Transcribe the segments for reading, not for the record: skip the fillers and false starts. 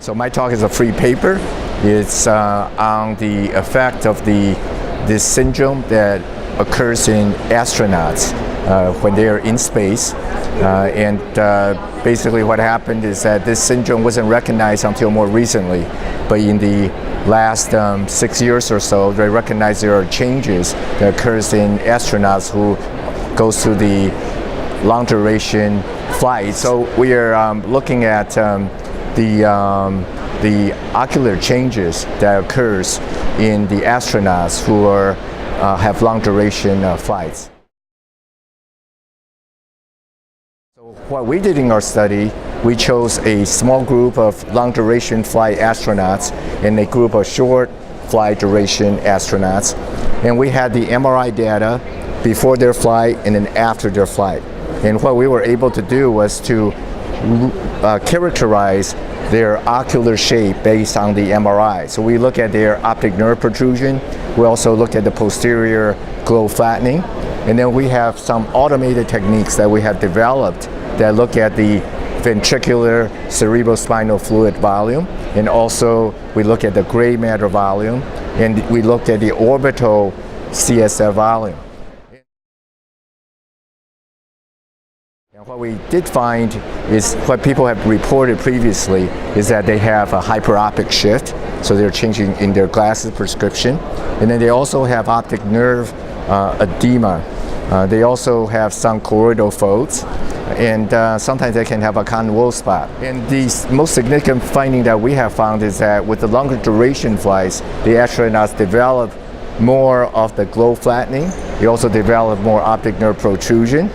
So my talk is a free paper. It's on the effect of this syndrome that occurs in astronauts when they are in space. Basically what happened is that this syndrome wasn't recognized until more recently. But in the last 6 years or so, they recognized there are changes that occurs in astronauts who goes through the long duration flight. So we are looking at the ocular changes that occurs in the astronauts who have long duration flights. So what we did in our study, we chose a small group of long duration flight astronauts and a group of short flight duration astronauts, and we had the MRI data before their flight and then after their flight. And what we were able to do was to characterize their ocular shape based on the MRI. So we look at their optic nerve protrusion. We also look at the posterior glow flattening. And then we have some automated techniques that we have developed that look at the ventricular cerebrospinal fluid volume. And also we look at the gray matter volume. And we looked at the orbital CSF volume. And what we did find is what people have reported previously is that they have a hyperopic shift, so they're changing in their glasses prescription. And then they also have optic nerve edema. They also have some choroidal folds, and sometimes they can have a cotton wool spot. And the most significant finding that we have found is that with the longer duration flights, the astronauts develop more of the glow flattening. They also develop more optic nerve protrusion.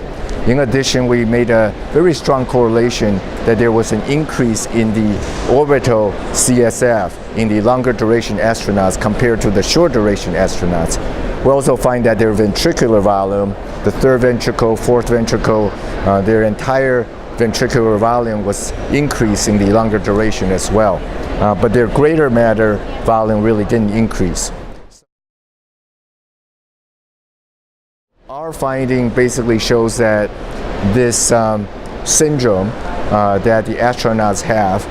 In addition, we made a very strong correlation that there was an increase in the orbital CSF in the longer duration astronauts compared to the short duration astronauts. We also find that their ventricular volume, the third ventricle, fourth ventricle, their entire ventricular volume was increased in the longer duration as well. But their greater matter volume really didn't increase. Our finding basically shows that this syndrome that the astronauts have,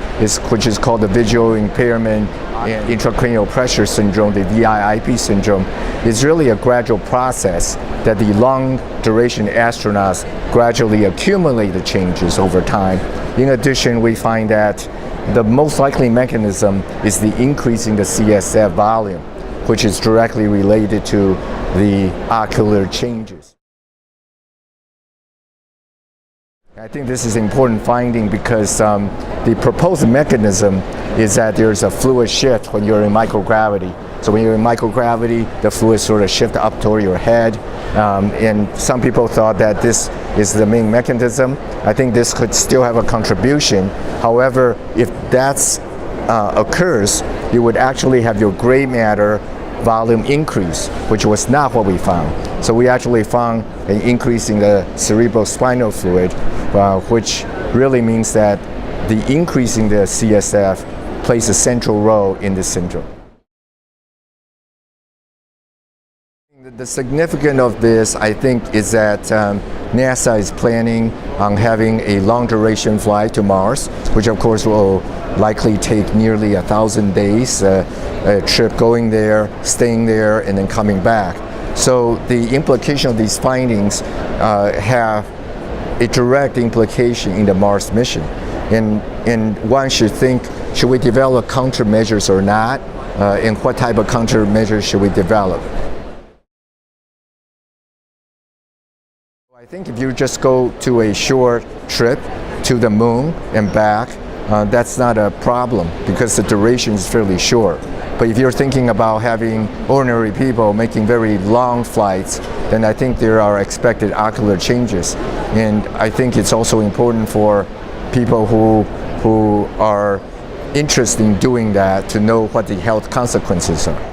which is called the visual impairment and intracranial pressure syndrome, the VIIP syndrome, is really a gradual process that the long duration astronauts gradually accumulate the changes over time. In addition, we find that the most likely mechanism is the increase in the CSF volume, which is directly related to the ocular changes. I think this is an important finding because the proposed mechanism is that there's a fluid shift when you're in microgravity. So when you're in microgravity, the fluid sort of shift up toward your head. And some people thought that this is the main mechanism. I think this could still have a contribution. However, if that occurs, you would actually have your gray matter volume increase, which was not what we found. So we actually found an increase in the cerebrospinal fluid, which really means that the increase in the CSF plays a central role in this syndrome. The significance of this, I think, is that NASA is planning on having a long duration flight to Mars, which of course will likely take nearly 1,000 days, a trip going there, staying there, and then coming back. So the implication of these findings have a direct implication in the Mars mission. And one should think, should we develop countermeasures or not? And what type of countermeasures should we develop? I think if you just go to a short trip to the moon and back, that's not a problem because the duration is fairly short. But if you're thinking about having ordinary people making very long flights, then I think there are expected ocular changes. And I think it's also important for people who are interested in doing that to know what the health consequences are.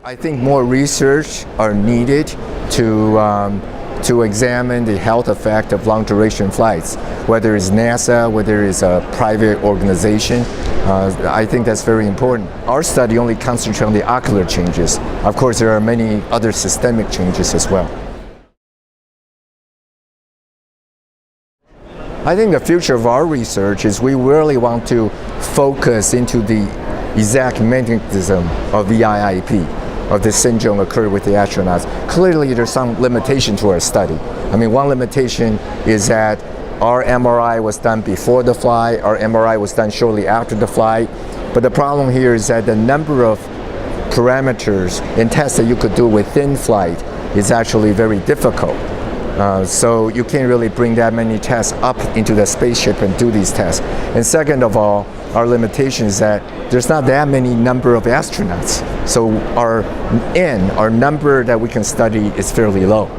I think more research are needed to examine the health effect of long duration flights, whether it's NASA, whether it's a private organization. I think that's very important. Our study only concentrates on the ocular changes. Of course, there are many other systemic changes as well. I think the future of our research is we really want to focus into the exact mechanism of VIIP, of this syndrome occurred with the astronauts. Clearly, there's some limitation to our study. I mean, one limitation is that our MRI was done before the flight, our MRI was done shortly after the flight. But the problem here is that the number of parameters and tests that you could do within flight is actually very difficult. So you can't really bring that many tests up into the spaceship and do these tests. And second of all, our limitation is that there's not that many number of astronauts. So our number that we can study is fairly low.